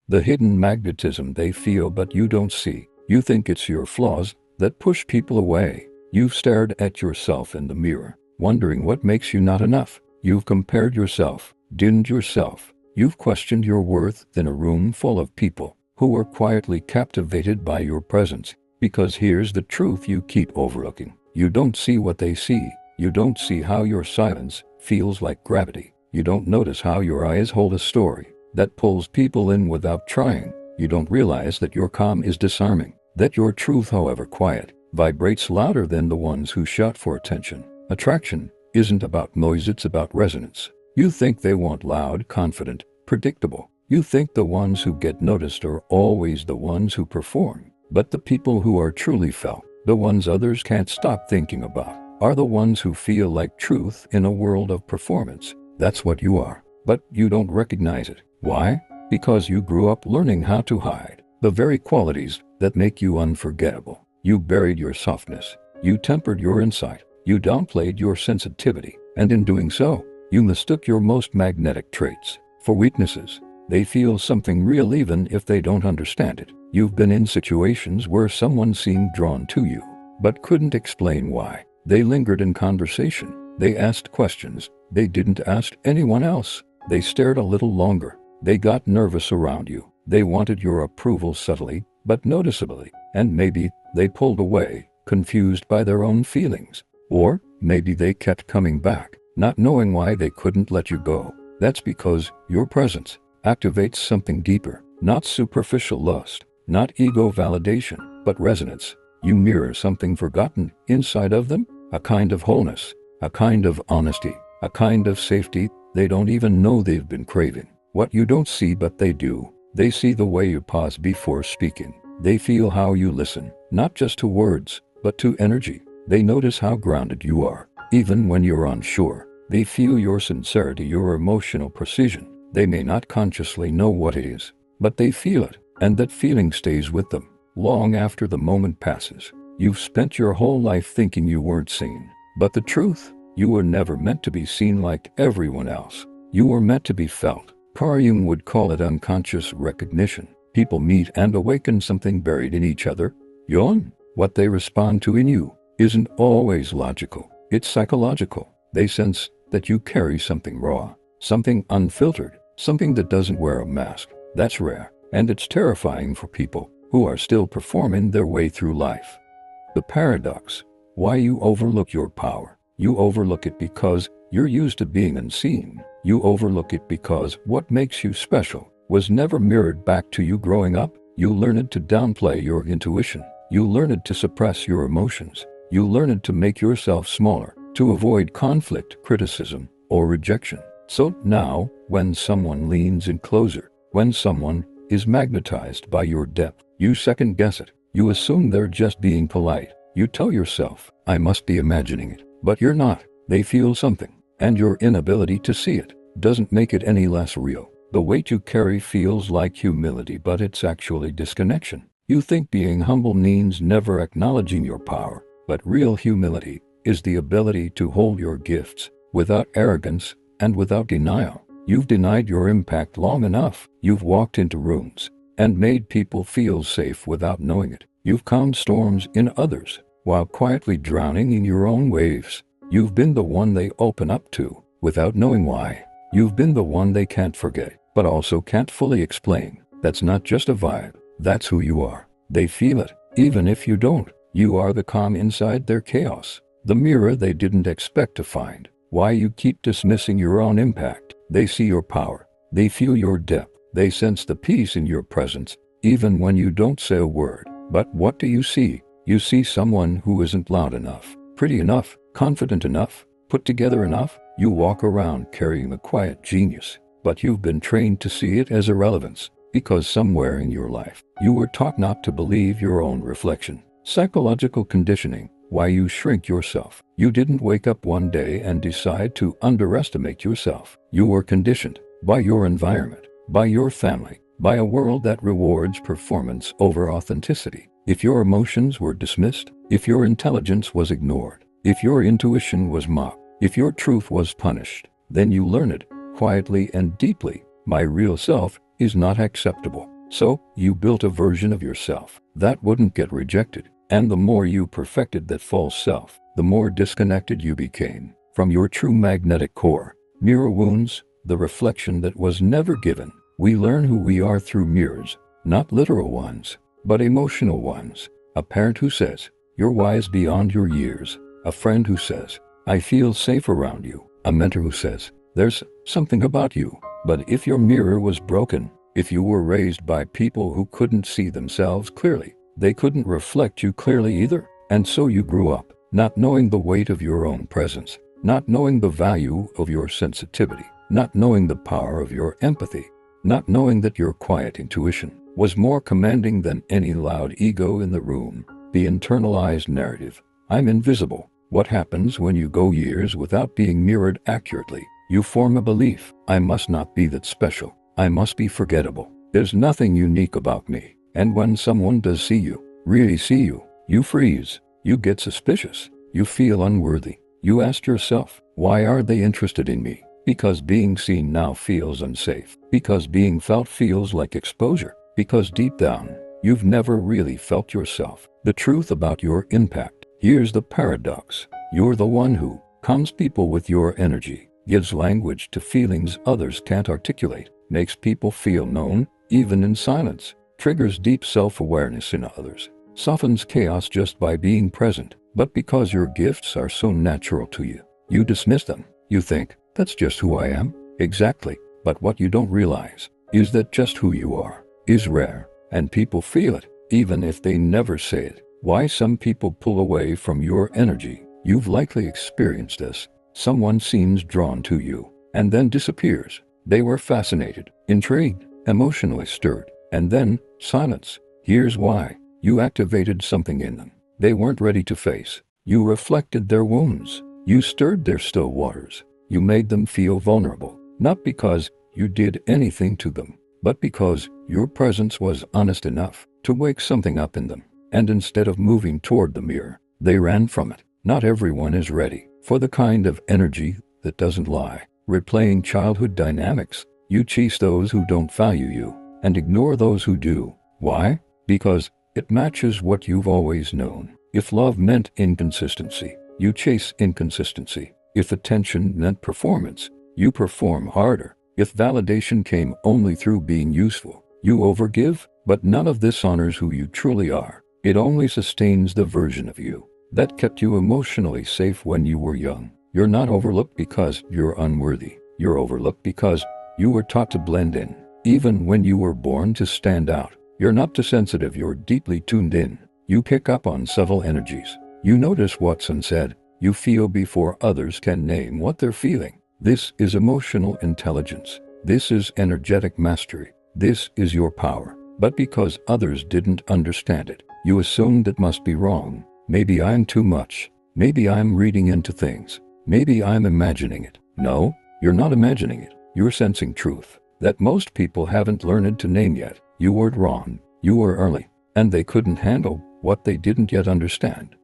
the hidden magnetism they feel but you don't see. You think it's your flaws that push people away. You've stared at yourself in the mirror, wondering what makes you not enough. You've compared yourself, dimmed yourself. You've questioned your worth in a room full of people who are quietly captivated by your presence. Because here's the truth you keep overlooking. You don't see what they see. You don't see how your silence feels like gravity. You don't notice how your eyes hold a story that pulls people in without trying. You don't realize that your calm is disarming, that your truth, however quiet, vibrates louder than the ones who shout for attention. Attraction isn't about noise, it's about resonance. You think they want loud, confident, predictable. You think the ones who get noticed are always the ones who perform. But the people who are truly felt, the ones others can't stop thinking about, are the ones who feel like truth in a world of performance. That's what you are, but you don't recognize it. Why? Because you grew up learning how to hide the very qualities that make you unforgettable. You buried your softness. You tempered your insight. You downplayed your sensitivity. And in doing so, you mistook your most magnetic traits for weaknesses. They feel something real even if they don't understand it. You've been in situations where someone seemed drawn to you, but couldn't explain why. They lingered in conversation. They asked questions they didn't ask anyone else. They stared a little longer. They got nervous around you. They wanted your approval subtly, but noticeably. And maybe they pulled away, confused by their own feelings. Or maybe they kept coming back, not knowing why they couldn't let you go. That's because your presence activates something deeper, not superficial lust, not ego validation, but resonance. You mirror something forgotten inside of them, a kind of wholeness, a kind of honesty, a kind of safety they don't even know they've been craving. What you don't see but they do. They see the way you pause before speaking. They feel how you listen, not just to words, but to energy. They notice how grounded you are, even when you're unsure. They feel your sincerity, your emotional precision. They may not consciously know what it is, but they feel it, and that feeling stays with them long after the moment passes. You've spent your whole life thinking you weren't seen, but the truth, you were never meant to be seen like everyone else. You were meant to be felt. Carl Jung would call it unconscious recognition. People meet and awaken something buried in each other. Yon, what they respond to in you isn't always logical. It's psychological. They sense that you carry something raw, something unfiltered, something that doesn't wear a mask. That's rare, and it's terrifying for people who are still performing their way through life. The paradox: why you overlook your power. You overlook it because you're used to being unseen. You overlook it because what makes you special was never mirrored back to you growing up. You learned to downplay your intuition. You learned to suppress your emotions. You learned to make yourself smaller, to avoid conflict, criticism, or rejection. So now, when someone leans in closer, when someone is magnetized by your depth, you second guess it. You assume they're just being polite. You tell yourself, I must be imagining it. But you're not. They feel something, and your inability to see it doesn't make it any less real. The weight you carry feels like humility, but it's actually disconnection. You think being humble means never acknowledging your power, but real humility is the ability to hold your gifts without arrogance and without denial. You've denied your impact long enough. You've walked into rooms and made people feel safe without knowing it. You've calmed storms in others while quietly drowning in your own waves. You've been the one they open up to without knowing why. You've been the one they can't forget, but also can't fully explain. That's not just a vibe. That's who you are. They feel it, even if you don't. You are the calm inside their chaos, the mirror they didn't expect to find. Why you keep dismissing your own impact. They see your power. They feel your depth. They sense the peace in your presence, even when you don't say a word. But what do you see? You see someone who isn't loud enough, pretty enough, confident enough, put together enough. You walk around carrying a quiet genius, but you've been trained to see it as irrelevance, because somewhere in your life, you were taught not to believe your own reflection. Psychological conditioning, why you shrink yourself. You didn't wake up one day and decide to underestimate yourself. You were conditioned by your environment, by your family, by a world that rewards performance over authenticity. If your emotions were dismissed, if your intelligence was ignored, if your intuition was mocked, if your truth was punished, then you learn it quietly and deeply. My real self is not acceptable. So, you built a version of yourself that wouldn't get rejected. And the more you perfected that false self, the more disconnected you became from your true magnetic core. Mirror wounds, the reflection that was never given. We learn who we are through mirrors, not literal ones, but emotional ones. A parent who says, "You're wise beyond your years." A friend who says, "I feel safe around you." A mentor who says, "There's something about you." But if your mirror was broken, if you were raised by people who couldn't see themselves clearly, they couldn't reflect you clearly either. And so you grew up, not knowing the weight of your own presence, not knowing the value of your sensitivity, not knowing the power of your empathy, not knowing that your quiet intuition was more commanding than any loud ego in the room. The internalized narrative, "I'm invisible." What happens when you go years without being mirrored accurately? You form a belief, "I must not be that special. I must be forgettable. There's nothing unique about me." And when someone does see you, really see you, you freeze. You get suspicious. You feel unworthy. You ask yourself, why are they interested in me? Because being seen now feels unsafe. Because being felt feels like exposure. Because deep down, you've never really felt yourself. The truth about your impact. Here's the paradox. You're the one who calms people with your energy, gives language to feelings others can't articulate, makes people feel known, even in silence, triggers deep self-awareness in others, softens chaos just by being present. But because your gifts are so natural to you, you dismiss them. You think, "That's just who I am." Exactly. But what you don't realize is that just who you are is rare, and people feel it, even if they never say it. Why some people pull away from your energy. You've likely experienced this. Someone seems drawn to you, and then disappears. They were fascinated, intrigued, emotionally stirred, and then silence. Here's why. You activated something in them they weren't ready to face. You reflected their wounds. You stirred their still waters. You made them feel vulnerable, not because you did anything to them, but because your presence was honest enough to wake something up in them. And instead of moving toward the mirror, they ran from it. Not everyone is ready for the kind of energy that doesn't lie. Replaying childhood dynamics, you chase those who don't value you and ignore those who do. Why? Because it matches what you've always known. If love meant inconsistency, you chase inconsistency. If attention meant performance, you perform harder. If validation came only through being useful, you overgive. But none of this honors who you truly are. It only sustains the version of you that kept you emotionally safe when you were young. You're not overlooked because you're unworthy. You're overlooked because you were taught to blend in, even when you were born to stand out. You're not too sensitive, you're deeply tuned in. You pick up on subtle energies. You notice what's unsaid. You feel before others can name what they're feeling. This is emotional intelligence. This is energetic mastery. This is your power. But because others didn't understand it, you assumed it must be wrong. Maybe I'm too much. Maybe I'm reading into things. Maybe I'm imagining it. No, you're not imagining it. You're sensing truth that most people haven't learned to name yet. You weren't wrong. You were early, and they couldn't handle what they didn't yet understand.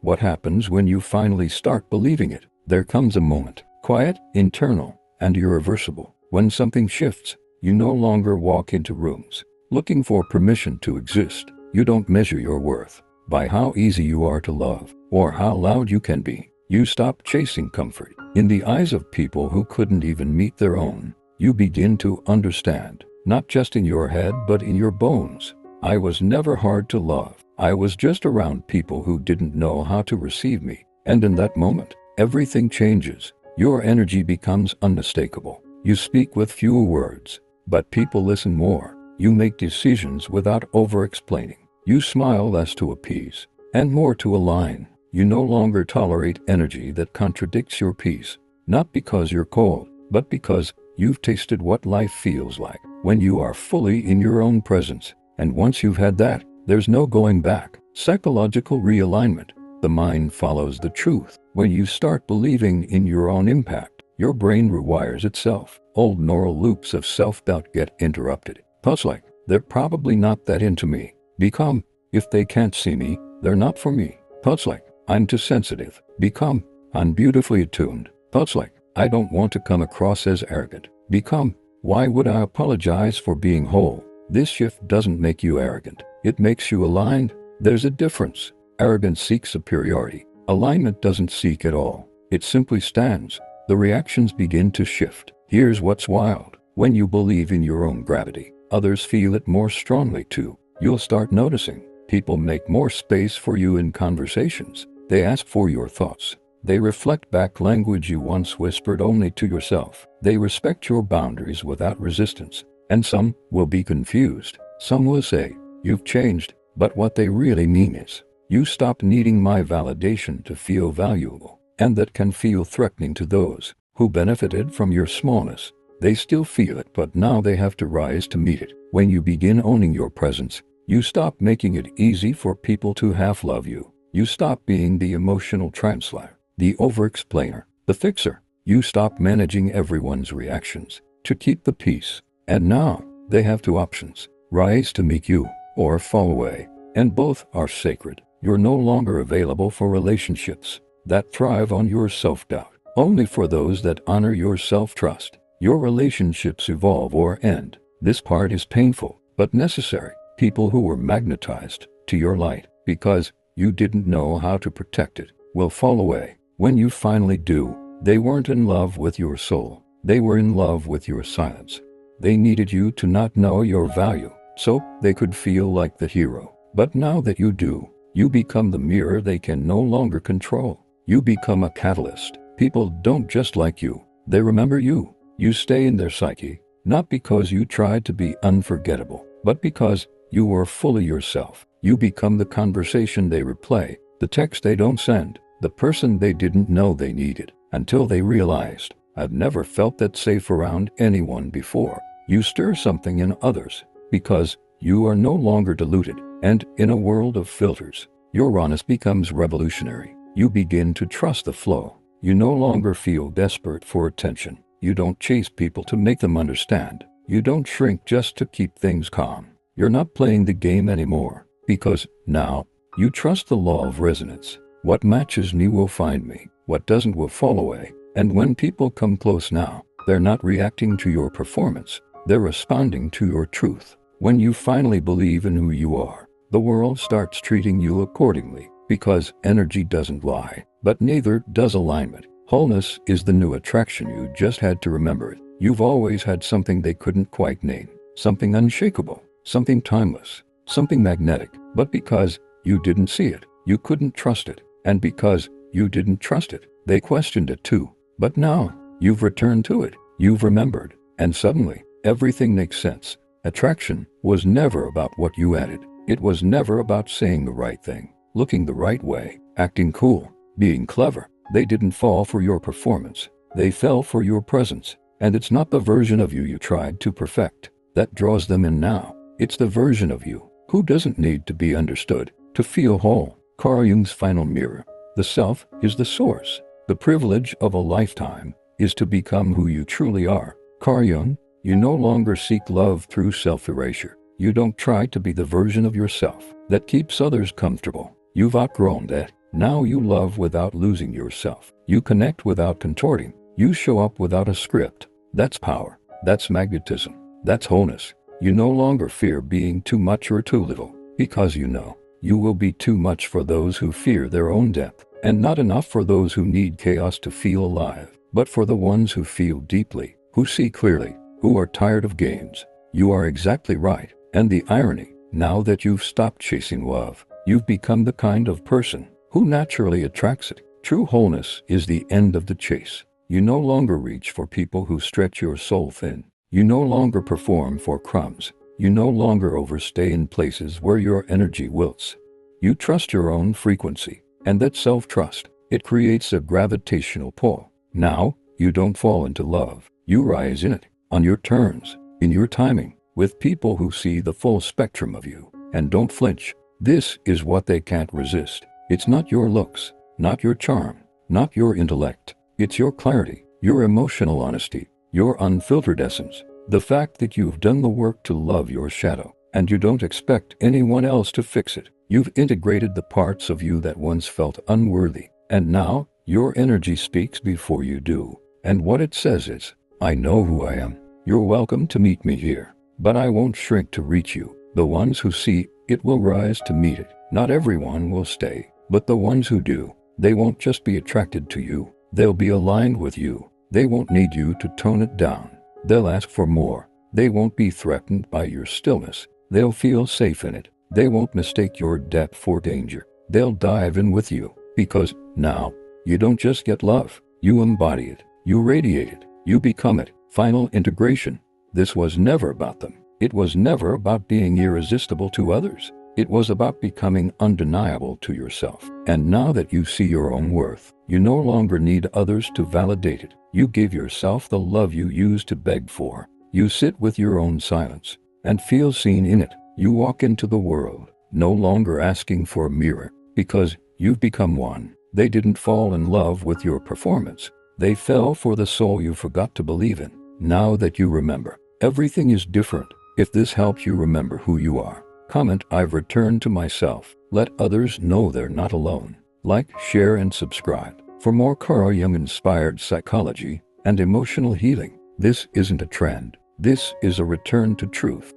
What happens when you finally start believing it? There comes a moment, quiet, internal, and irreversible, when something shifts. You no longer walk into rooms looking for permission to exist. You don't measure your worth by how easy you are to love or how loud you can be. You stop chasing comfort in the eyes of people who couldn't even meet their own. You begin to understand, not just in your head but in your bones. I was never hard to love. I was just around people who didn't know how to receive me. And in that moment, everything changes. Your energy becomes unmistakable. You speak with fewer words, but people listen more. You make decisions without over-explaining. You smile less to appease and more to align. You no longer tolerate energy that contradicts your peace, not because you're cold, but because you've tasted what life feels like when you are fully in your own presence. And once you've had that, there's no going back. Psychological realignment. The mind follows the truth. When you start believing in your own impact, your brain rewires itself. Old neural loops of self-doubt get interrupted. Thoughts like, "They're probably not that into me," become, "If they can't see me, they're not for me." Thoughts like, "I'm too sensitive," become, "I'm beautifully attuned." Thoughts like, "I don't want to come across as arrogant," become, "Why would I apologize for being whole?" This shift doesn't make you arrogant. It makes you aligned. There's a difference. Arrogance seeks superiority. Alignment doesn't seek at all. It simply stands. The reactions begin to shift. Here's what's wild. When you believe in your own gravity, others feel it more strongly too. You'll start noticing. People make more space for you in conversations. They ask for your thoughts. They reflect back language you once whispered only to yourself. They respect your boundaries without resistance. And some will be confused. Some will say, "You've changed," but what they really mean is, "You stopped needing my validation to feel valuable." And that can feel threatening to those who benefited from your smallness. They still feel it, but now they have to rise to meet it. When you begin owning your presence, you stop making it easy for people to half love you. You stop being the emotional translator, the over-explainer, the fixer. You stop managing everyone's reactions to keep the peace. And now, they have two options: rise to meet you, or fall away. And both are sacred. You're no longer available for relationships that thrive on your self-doubt, only for those that honor your self-trust. Your relationships evolve or end. This part is painful, but necessary. People who were magnetized to your light because you didn't know how to protect it will fall away. When you finally do, they weren't in love with your soul. They were in love with your silence. They needed you to not know your value, so they could feel like the hero. But now that you do, you become the mirror they can no longer control. You become a catalyst. People don't just like you, they remember you. You stay in their psyche, not because you tried to be unforgettable, but because you were fully yourself. You become the conversation they replay, the text they don't send, the person they didn't know they needed, until they realized, "I've never felt that safe around anyone before." You stir something in others, because you are no longer diluted, and in a world of filters, your rawness becomes revolutionary. You begin to trust the flow. You no longer feel desperate for attention. You don't chase people to make them understand. You don't shrink just to keep things calm. You're not playing the game anymore, because now you trust the law of resonance. What matches me will find me. What doesn't will fall away. And when people come close now, they're not reacting to your performance. They're responding to your truth. When you finally believe in who you are, the world starts treating you accordingly, because energy doesn't lie, but neither does alignment. Wholeness is the new attraction. You just had to remember it. You've always had something they couldn't quite name, something unshakable, something timeless, something magnetic. But because you didn't see it, you couldn't trust it. And because you didn't trust it, they questioned it too. But now, you've returned to it. You've remembered. And suddenly, everything makes sense. Attraction was never about what you added. It was never about saying the right thing, looking the right way, acting cool, being clever. They didn't fall for your performance. They fell for your presence. And it's not the version of you you tried to perfect that draws them in now. It's the version of you who doesn't need to be understood to feel whole. Carl Jung's final mirror. The self is the source. The privilege of a lifetime is to become who you truly are. Carl Jung, you no longer seek love through self-erasure. You don't try to be the version of yourself that keeps others comfortable. You've outgrown that. Now you love without losing yourself. You connect without contorting. You show up without a script. That's power. That's magnetism. That's wholeness. You no longer fear being too much or too little, because you know you will be too much for those who fear their own depth, and not enough for those who need chaos to feel alive, but for the ones who feel deeply, who see clearly, who are tired of games. You are exactly right. And the irony, now that you've stopped chasing love, you've become the kind of person who naturally attracts it. True wholeness is the end of the chase. You no longer reach for people who stretch your soul thin. You no longer perform for crumbs. You no longer overstay in places where your energy wilts. You trust your own frequency, and that self-trust, it creates a gravitational pull. Now, you don't fall into love. You rise in it, on your terms, in your timing, with people who see the full spectrum of you, and don't flinch. This is what they can't resist. It's not your looks, not your charm, not your intellect. It's your clarity, your emotional honesty, your unfiltered essence. The fact that you've done the work to love your shadow, and you don't expect anyone else to fix it. You've integrated the parts of you that once felt unworthy, and now your energy speaks before you do. And what it says is, "I know who I am. You're welcome to meet me here." but I won't shrink to reach you. The ones who see it will rise to meet it. Not everyone will stay, but the ones who do, they won't just be attracted to you, they'll be aligned with you. They won't need you to tone it down. They'll ask for more. They won't be threatened by your stillness. They'll feel safe in it. They won't mistake your depth for danger. They'll dive in with you, because now, you don't just get love, you embody it, you radiate it, you become it. Final integration. This was never about them. It was never about being irresistible to others. It was about becoming undeniable to yourself. And now that you see your own worth, you no longer need others to validate it. You give yourself the love you used to beg for. You sit with your own silence and feel seen in it. You walk into the world, no longer asking for a mirror, because you've become one. They didn't fall in love with your performance. They fell for the soul you forgot to believe in. Now that you remember, everything is different. If this helps you remember who you are, comment, "I've returned to myself." Let others know they're not alone. Like, share, and subscribe for more Carl Jung-inspired psychology and emotional healing. This isn't a trend. This is a return to truth.